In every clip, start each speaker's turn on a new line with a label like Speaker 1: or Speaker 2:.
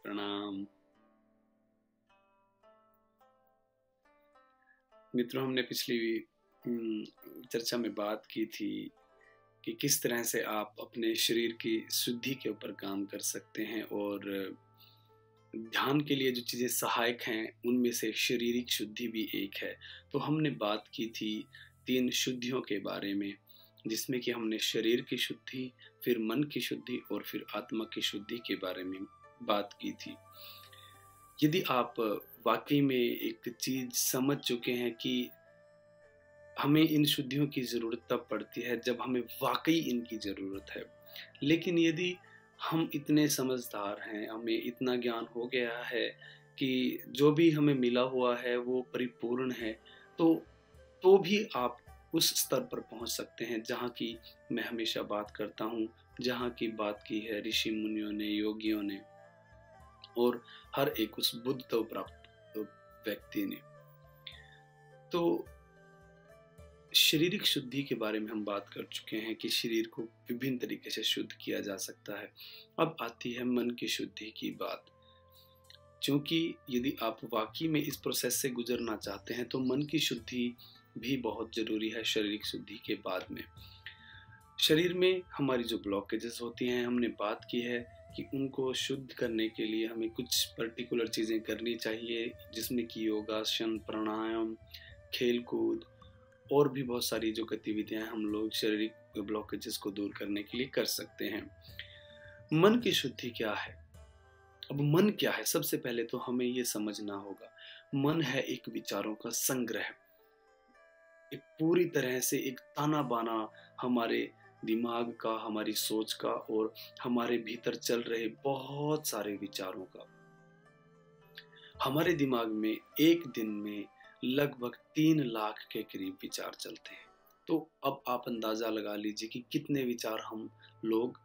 Speaker 1: प्रणाम। मित्रों, हमने पिछली चर्चा में बात की थी कि किस तरह से आप अपने शरीर की शुद्धि के ऊपर काम कर सकते हैं और ध्यान के लिए जो चीज़ें सहायक हैं उनमें से शारीरिक शुद्धि भी एक है। तो हमने बात की थी 3 शुद्धियों के बारे में, जिसमें कि हमने शरीर की शुद्धि, फिर मन की शुद्धि और फिर आत्मा की शुद्धि के बारे में बात की थी। यदि आप वाक़ई में एक चीज़ समझ चुके हैं कि हमें इन शुद्धियों की ज़रूरत तब पड़ती है जब हमें वाक़ई इनकी ज़रूरत है। लेकिन यदि हम इतने समझदार हैं, हमें इतना ज्ञान हो गया है कि जो भी हमें मिला हुआ है वो परिपूर्ण है, तो भी आप उस स्तर पर पहुँच सकते हैं जहाँ की मैं हमेशा बात करता हूँ, जहाँ की बात की है ऋषि मुनियों ने, योगियों ने और हर एक उस बुद्धत्व प्राप्त व्यक्ति ने। तो शारीरिक शुद्धि के बारे में हम बात कर चुके हैं कि शरीर को विभिन्न तरीके से शुद्ध किया जा सकता है। अब आती है मन की शुद्धि की बात। क्योंकि यदि आप वाक़ई में इस प्रोसेस से गुज़रना चाहते हैं तो मन की शुद्धि भी बहुत ज़रूरी है शारीरिक शुद्धि के बाद में। शरीर में हमारी जो ब्लॉकेजेस होती हैं, हमने बात की है कि उनको शुद्ध करने के लिए हमें कुछ पर्टिकुलर चीज़ें करनी चाहिए, जिसमें कि योगासन, प्राणायाम, खेल-कूद और भी बहुत सारी जो गतिविधियाँ हैं हम लोग शारीरिक ब्लॉकेजेस को दूर करने के लिए कर सकते हैं। मन की शुद्धि क्या है? अब मन क्या है? सबसे पहले तो हमें ये समझना होगा। मन है एक विचारों का संग्रह। एक पूरी तरह से एक ताना-बाना हमारे दिमाग का, हमारी सोच का और हमारे भीतर चल रहे बहुत सारे विचारों का। हमारे दिमाग में एक दिन में लगभग 3 लाख के करीब विचार चलते हैं। तो अब आप अंदाज़ा लगा लीजिए कि कितने विचार हम लोग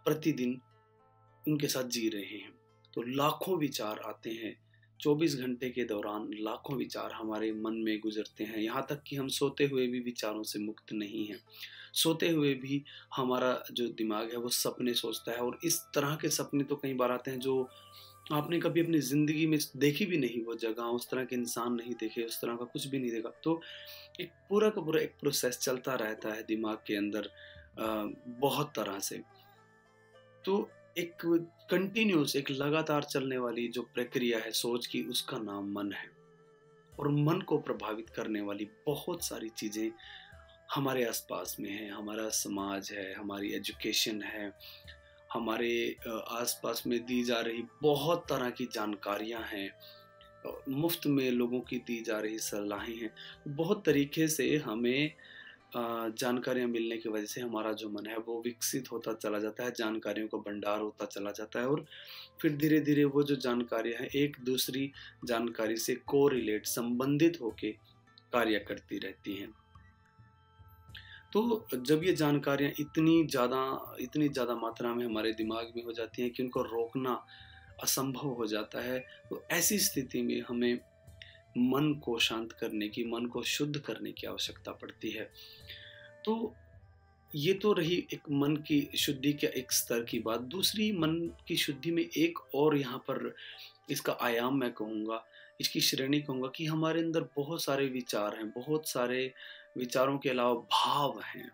Speaker 1: प्रतिदिन उनके साथ जी रहे हैं। तो लाखों विचार आते हैं। 24 घंटे के दौरान लाखों विचार हमारे मन में गुज़रते हैं। यहाँ तक कि हम सोते हुए भी विचारों से मुक्त नहीं हैं। सोते हुए भी हमारा जो दिमाग है वो सपने सोचता है और इस तरह के सपने तो कई बार आते हैं जो आपने कभी अपनी ज़िंदगी में देखी भी नहीं, वो जगह, उस तरह के इंसान नहीं देखे, उस तरह का कुछ भी नहीं देखा। तो एक पूरा का पूरा एक प्रोसेस चलता रहता है दिमाग के अंदर बहुत तरह से। तो एक कंटिन्यूअस, एक लगातार चलने वाली जो प्रक्रिया है सोच की, उसका नाम मन है। और मन को प्रभावित करने वाली बहुत सारी चीज़ें हमारे आस-पास में हैं। हमारा समाज है, हमारी एजुकेशन है, हमारे आस-पास में दी जा रही बहुत तरह की जानकारियाँ हैं, मुफ़्त में लोगों की दी जा रही सलाहें हैं। बहुत तरीके से हमें जानकारियाँ मिलने की वजह से हमारा जो मन है वो विकसित होता चला जाता है, जानकारियों का भंडार होता चला जाता है और फिर धीरे-धीरे वो जो जानकारियाँ हैं एक दूसरी जानकारी से कोरिलेट, संबंधित होके कार्य करती रहती हैं। तो जब ये जानकारियाँ इतनी ज़्यादा मात्रा में हमारे दिमाग में हो जाती हैं कि उनको रोकना असंभव हो जाता है, तो ऐसी स्थिति में हमें मन को शांत करने की, मन को शुद्ध करने की आवश्यकता पड़ती है। तो ये तो रही एक मन की शुद्धि के एक स्तर की बात। दूसरी मन की शुद्धि में एक और यहाँ पर इसका आयाम मैं कहूँगा, इसकी श्रेणी कहूँगा कि हमारे अंदर बहुत सारे विचार हैं, बहुत सारे विचारों के अलावा भाव हैं,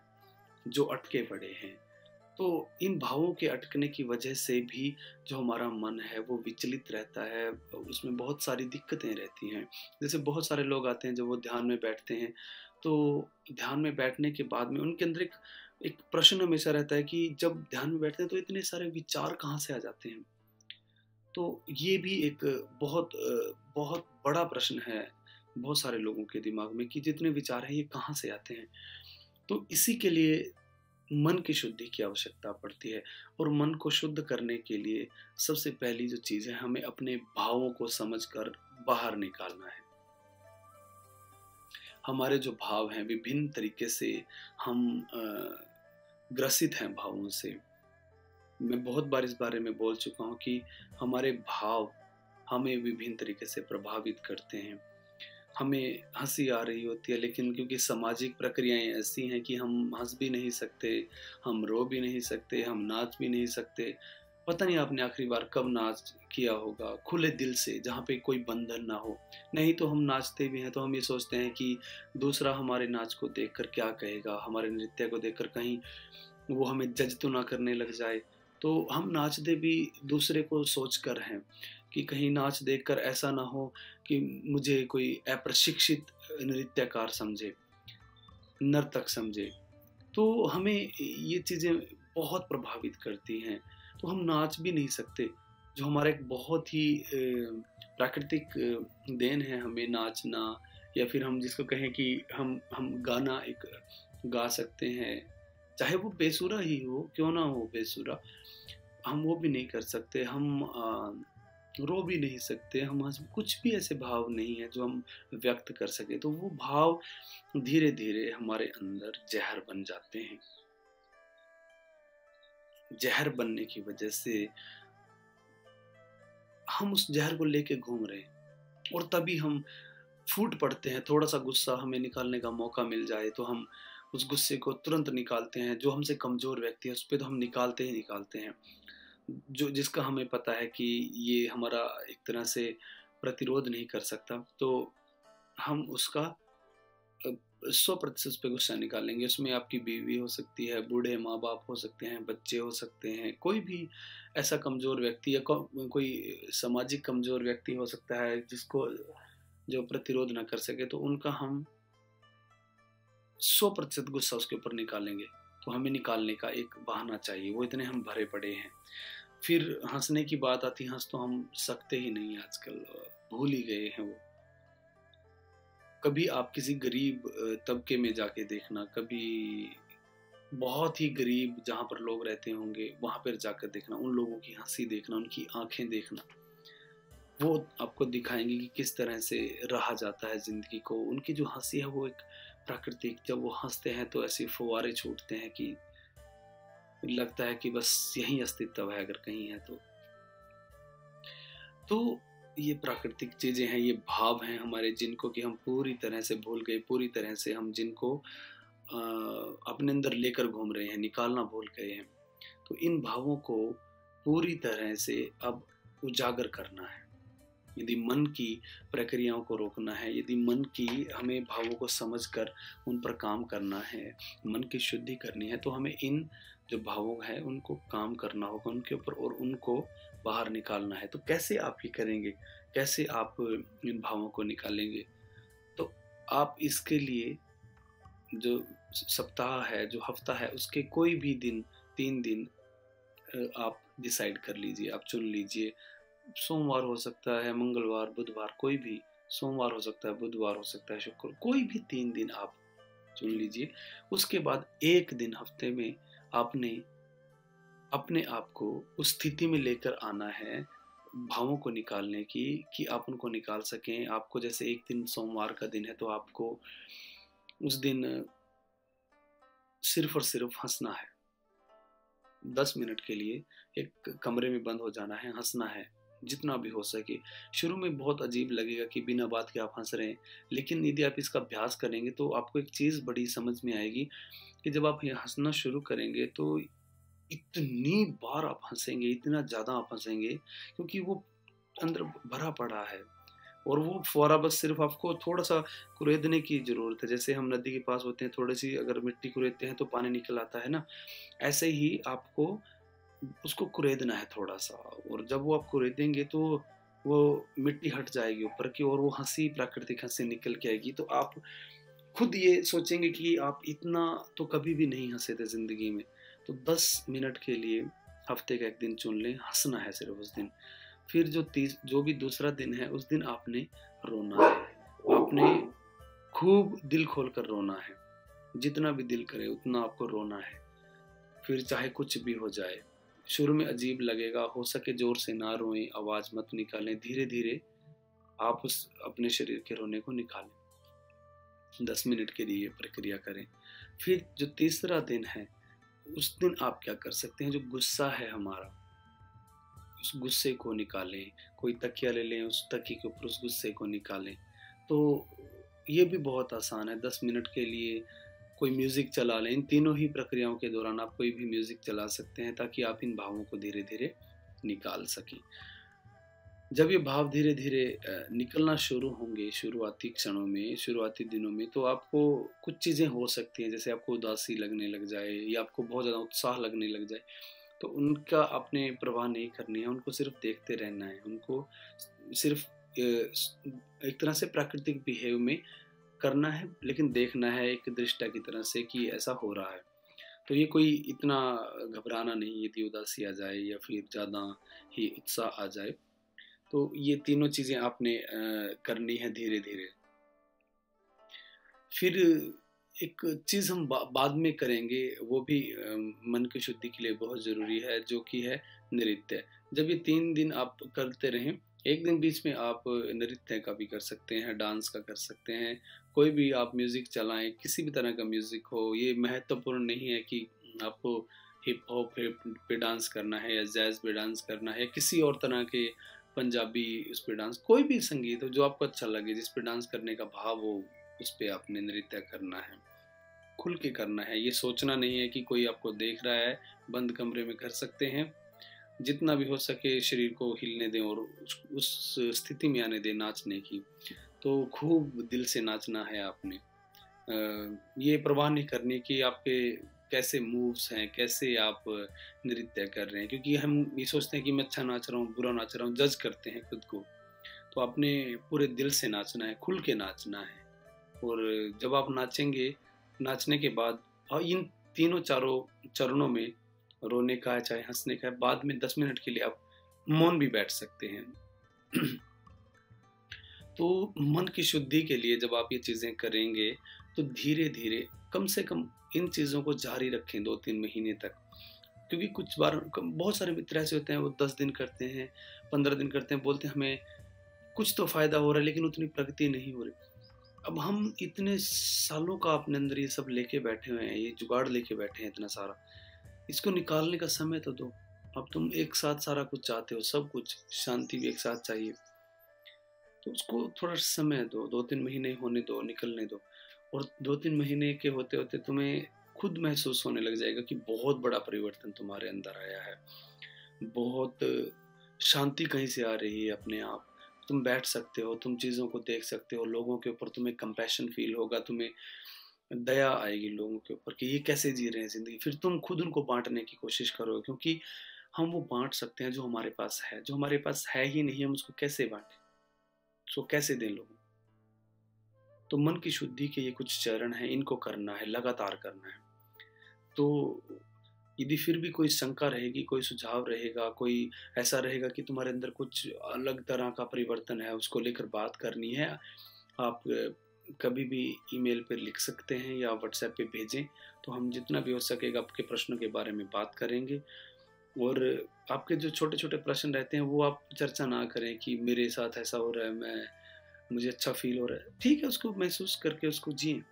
Speaker 1: जो अटके पड़े हैं। तो इन भावों के अटकने की वजह से भी जो हमारा मन है वो विचलित रहता है, उसमें बहुत सारी दिक्कतें रहती हैं। जैसे बहुत सारे लोग आते हैं जब वो ध्यान में बैठते हैं, तो ध्यान में बैठने के बाद में उनके अंदर एक एक प्रश्न हमेशा रहता है कि जब ध्यान में बैठते हैं तो इतने सारे विचार कहाँ से आ जाते हैं? तो ये भी एक बहुत बड़ा प्रश्न है बहुत सारे लोगों के दिमाग में कि जितने विचार हैं ये कहाँ से आते हैं? तो इसी के लिए मन की शुद्धि की आवश्यकता पड़ती है और मन को शुद्ध करने के लिए सबसे पहली जो चीज़ है, हमें अपने भावों को समझकर बाहर निकालना है। हमारे जो भाव हैं विभिन्न तरीके से हम ग्रसित हैं भावों से। मैं बहुत बार इस बारे में बोल चुका हूँ कि हमारे भाव हमें विभिन्न तरीके से प्रभावित करते हैं। हमें हँसी आ रही होती है, लेकिन क्योंकि सामाजिक प्रक्रियाएँ ऐसी हैं कि हम हँस भी नहीं सकते, हम रो भी नहीं सकते, हम नाच भी नहीं सकते। पता नहीं आपने आखिरी बार कब नाच किया होगा खुले दिल से, जहाँ पे कोई बंधन ना हो। नहीं तो हम नाचते भी हैं तो हम ये सोचते हैं कि दूसरा हमारे नाच को देखकर क्या कहेगा, हमारे नृत्य को देखकर कहीं वो हमें जज तो ना करने लग जाए। तो हम नाचते भी दूसरे को सोच कर हैं कि कहीं नाच देखकर ऐसा ना हो कि मुझे कोई अप्रशिक्षित नृत्यकार समझे, नर्तक समझे। तो हमें ये चीज़ें बहुत प्रभावित करती हैं, तो हम नाच भी नहीं सकते, जो हमारा एक बहुत ही प्राकृतिक देन है हमें नाचना, या फिर हम जिसको कहें कि हम गाना एक गा सकते हैं, चाहे वो बेसुरा ही हो, क्यों ना हो बेसुरा, हम वो भी नहीं कर सकते, हम रो भी नहीं सकते, हम कुछ भी ऐसे भाव नहीं है जो हम व्यक्त कर सके। तो वो भाव धीरे धीरे हमारे अंदर जहर बन जाते हैं। जहर बनने की वजह से हम उस जहर को लेके घूम रहे हैं, और तभी हम फूट पड़ते हैं। थोड़ा सा गुस्सा हमें निकालने का मौका मिल जाए तो हम उस गुस्से को तुरंत निकालते हैं। जो हमसे कमज़ोर व्यक्ति है उस पे तो हम निकालते ही निकालते हैं, जो जिसका हमें पता है कि ये हमारा एक तरह से प्रतिरोध नहीं कर सकता, तो हम उसका 100% उस पे गुस्सा निकालेंगे। उसमें आपकी बीवी हो सकती है, बूढ़े माँ बाप हो सकते हैं, बच्चे हो सकते हैं, कोई भी ऐसा कमज़ोर व्यक्ति या कोई सामाजिक कमज़ोर व्यक्ति हो सकता है जिसको जो प्रतिरोध ना कर सके, तो उनका हम 100% गुस्सा उसके ऊपर निकालेंगे। तो हमें निकालने का एक बहाना चाहिए, वो इतने हम भरे पड़े हैं। फिर हंसने की बात आती, हंस तो हम सकते ही नहीं आजकल, भूल ही गए हैं वो। कभी आप किसी गरीब तबके में जाके देखना, कभी बहुत ही गरीब जहाँ पर लोग रहते होंगे वहाँ पर जाकर देखना, उन लोगों की हंसी देखना, उनकी आंखें देखना, वो आपको दिखाएंगे कि किस तरह से रहा जाता है ज़िंदगी को। उनकी जो हंसी है वो एक प्राकृतिक, जब वो हंसते हैं तो ऐसे फुवारे छूटते हैं कि लगता है कि बस यही अस्तित्व है अगर कहीं है तो। तो ये प्राकृतिक चीज़ें हैं, ये भाव हैं हमारे, जिनको कि हम पूरी तरह से भूल गए, पूरी तरह से हम जिनको अपने अंदर लेकर घूम रहे हैं, निकालना भूल गए हैं। तो इन भावों को पूरी तरह से अब उजागर करना है। यदि मन की प्रक्रियाओं को रोकना है, यदि मन की हमें भावों को समझकर उन पर काम करना है, मन की शुद्धि करनी है, तो हमें इन जो भावों हैं उनको काम करना होगा उनके ऊपर, और उनको बाहर निकालना है। तो कैसे आप ये करेंगे, कैसे आप इन भावों को निकालेंगे? तो आप इसके लिए जो सप्ताह है, जो हफ्ता है, उसके कोई भी दिन, 3 दिन आप डिसाइड कर लीजिए, आप चुन लीजिए। सोमवार हो सकता है, मंगलवार, बुधवार, कोई भी, सोमवार हो सकता है, बुधवार हो सकता है, शुक्र, कोई भी 3 दिन आप चुन लीजिए। उसके बाद 1 दिन हफ्ते में आपने अपने आप को उस स्थिति में लेकर आना है भावों को निकालने की, कि आप उनको निकाल सकें। आपको जैसे एक दिन सोमवार का दिन है तो आपको उस दिन सिर्फ और सिर्फ हंसना है। 10 मिनट के लिए एक कमरे में बंद हो जाना है, हंसना है जितना भी हो सके। शुरू में बहुत अजीब लगेगा कि बिना बात के आप हंस रहे हैं, लेकिन यदि आप इसका अभ्यास करेंगे तो आपको एक चीज़ बड़ी समझ में आएगी कि जब आप ये हंसना शुरू करेंगे तो इतनी बार आप हंसेंगे, इतना ज़्यादा आप हंसेंगे, क्योंकि वो अंदर भरा पड़ा है। और वो फुवारा बस सिर्फ आपको थोड़ा सा कुरेदने की ज़रूरत है। जैसे हम नदी के पास होते हैं, थोड़ी सी अगर मिट्टी कुरेदते हैं तो पानी निकल आता है ना, ऐसे ही आपको उसको कुरेदना है थोड़ा सा। और जब वो आप कुरेदेंगे तो वो मिट्टी हट जाएगी ऊपर की, और वो हंसी, प्राकृतिक हंसी निकल के आएगी। तो आप खुद ये सोचेंगे कि आप इतना तो कभी भी नहीं हंसे थे ज़िंदगी में। तो 10 मिनट के लिए हफ्ते का एक दिन चुन लें, हंसना है सिर्फ उस दिन। फिर जो भी दूसरा दिन है उस दिन आपने रोना है, आपने खूब दिल खोल कर रोना है, जितना भी दिल करे उतना आपको रोना है। फिर चाहे कुछ भी हो जाए, शुरू में अजीब लगेगा, हो सके ज़ोर से ना रोएं, आवाज़ मत निकालें, धीरे धीरे आप उस अपने शरीर के रोने को निकालें। 10 मिनट के लिए ये प्रक्रिया करें। फिर जो तीसरा दिन है उस दिन आप क्या कर सकते हैं, जो गुस्सा है हमारा, उस गुस्से को निकालें। कोई तकिया ले लें, उस तकिए के ऊपर उस गुस्से को निकालें। तो ये भी बहुत आसान है। 10 मिनट के लिए कोई म्यूज़िक चला लें। इन तीनों ही प्रक्रियाओं के दौरान आप कोई भी म्यूज़िक चला सकते हैं ताकि आप इन भावों को धीरे धीरे निकाल सकें। जब ये भाव धीरे धीरे निकलना शुरू होंगे शुरुआती क्षणों में, शुरुआती दिनों में, तो आपको कुछ चीज़ें हो सकती हैं, जैसे आपको उदासी लगने लग जाए या आपको बहुत ज़्यादा उत्साह लगने लग जाए। तो उनका आपने परवाह नहीं करनी है, उनको सिर्फ देखते रहना है, उनको सिर्फ एक तरह से प्राकृतिक बिहेव में करना है, लेकिन देखना है एक दृष्टा की तरह से कि ऐसा हो रहा है। तो ये कोई इतना घबराना नहीं यदि उदासी आ जाए या फिर ज़्यादा ही उत्साह आ जाए। तो ये तीनों चीज़ें आपने करनी है धीरे धीरे। फिर एक चीज़ हम बाद में करेंगे, वो भी मन की शुद्धि के लिए बहुत ज़रूरी है, जो कि है नृत्य। जब ये 3 दिन आप करते रहें, एक दिन बीच में आप नृत्य का भी कर सकते हैं, डांस का कर सकते हैं, कोई भी आप म्यूज़िक चलाएँ, किसी भी तरह का म्यूज़िक हो। ये महत्वपूर्ण नहीं है कि आपको हिप हॉप पे डांस करना है या जैज़ पे डांस करना है, किसी और तरह के पंजाबी उस पे डांस, कोई भी संगीत हो जो आपको अच्छा लगे, जिस पे डांस करने का भाव हो, उस पे आपने नृत्य करना है, खुल के करना है। ये सोचना नहीं है कि कोई आपको देख रहा है, बंद कमरे में कर सकते हैं। जितना भी हो सके शरीर को हिलने दें और उस स्थिति में आने दें नाचने की। तो खूब दिल से नाचना है आपने। ये परवाह नहीं करनी कि आपके कैसे मूव्स हैं, कैसे आप नृत्य कर रहे हैं, क्योंकि हम ये सोचते हैं कि मैं अच्छा नाच रहा हूँ, बुरा नाच रहा हूँ, जज करते हैं खुद को। तो आपने पूरे दिल से नाचना है, खुल के नाचना है। और जब आप नाचेंगे, नाचने के बाद और इन तीनों चारों चरणों में रोने का है चाहे हंसने का है, बाद में 10 मिनट के लिए आप मौन भी बैठ सकते हैं। तो मन की शुद्धि के लिए जब आप ये चीज़ें करेंगे, तो धीरे धीरे कम से कम इन चीज़ों को जारी रखें 2-3 महीने तक। क्योंकि कुछ बार बहुत सारे मित्र ऐसे होते हैं, वो 10 दिन करते हैं, 15 दिन करते हैं, बोलते हैं हमें कुछ तो फ़ायदा हो रहा है लेकिन उतनी प्रगति नहीं हो रही। अब हम इतने सालों का अपने अंदर ये सब लेके बैठे हुए हैं, ये जुगाड़ लेके बैठे हैं इतना सारा, इसको निकालने का समय तो दो। अब तुम एक साथ सारा कुछ चाहते हो, सब कुछ, शांति भी एक साथ चाहिए, तो उसको थोड़ा समय दो, 2-3 महीने होने दो, निकलने दो। और 2-3 महीने के होते होते तुम्हें खुद महसूस होने लग जाएगा कि बहुत बड़ा परिवर्तन तुम्हारे अंदर आया है, बहुत शांति कहीं से आ रही है अपने आप। तुम बैठ सकते हो, तुम चीज़ों को देख सकते हो, लोगों के ऊपर तुम्हें कंपैशन फील होगा, तुम्हें दया आएगी लोगों के ऊपर कि ये कैसे जी रहे हैं ज़िंदगी। फिर तुम खुद उनको बाँटने की कोशिश करोगे, क्योंकि हम वो बाँट सकते हैं जो हमारे पास है। जो हमारे पास है ही नहीं, हम उसको कैसे बाँटें? उसको कैसे दें लोगों को? तो मन की शुद्धि के ये कुछ चरण हैं, इनको करना है, लगातार करना है। तो यदि फिर भी कोई शंका रहेगी, कोई सुझाव रहेगा, कोई ऐसा रहेगा कि तुम्हारे अंदर कुछ अलग तरह का परिवर्तन है, उसको लेकर बात करनी है, आप कभी भी ईमेल पे लिख सकते हैं या व्हाट्सएप पे भेजें। तो हम जितना भी हो सकेगा आपके प्रश्नों के बारे में बात करेंगे। और आपके जो छोटे-छोटे प्रश्न रहते हैं, वो आप चर्चा ना करें कि मेरे साथ ऐसा हो रहा है, मुझे अच्छा फ़ील हो रहा है। ठीक है, उसको महसूस करके उसको जिएँ।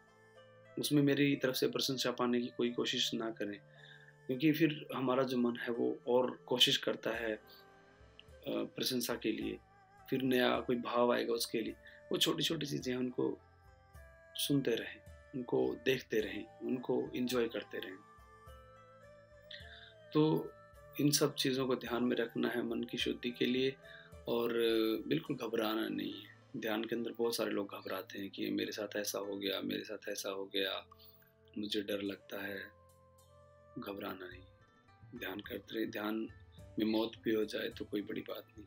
Speaker 1: उसमें मेरी तरफ से प्रशंसा पाने की कोई कोशिश ना करें, क्योंकि फिर हमारा जो मन है वो और कोशिश करता है प्रशंसा के लिए, फिर नया कोई भाव आएगा उसके लिए। वो छोटी-छोटी चीज़ें हैं, उनको सुनते रहें, उनको देखते रहें, उनको एन्जॉय करते रहें। तो इन सब चीज़ों को ध्यान में रखना है मन की शुद्धि के लिए। और बिल्कुल घबराना नहीं है। ध्यान के अंदर बहुत सारे लोग घबराते हैं कि मेरे साथ ऐसा हो गया, मेरे साथ ऐसा हो गया, मुझे डर लगता है। घबराना नहीं, ध्यान करते रहे। ध्यान में मौत भी हो जाए तो कोई बड़ी बात नहीं।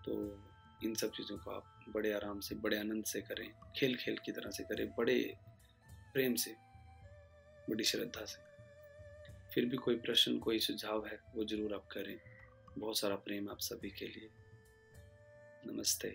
Speaker 1: तो इन सब चीज़ों को आप बड़े आराम से, बड़े आनंद से करें, खेल-खेल की तरह से करें, बड़े प्रेम से, बड़ी श्रद्धा से। फिर भी कोई प्रश्न, कोई सुझाव है, वो ज़रूर आप करें। बहुत सारा प्रेम आप सभी के लिए। नमस्ते।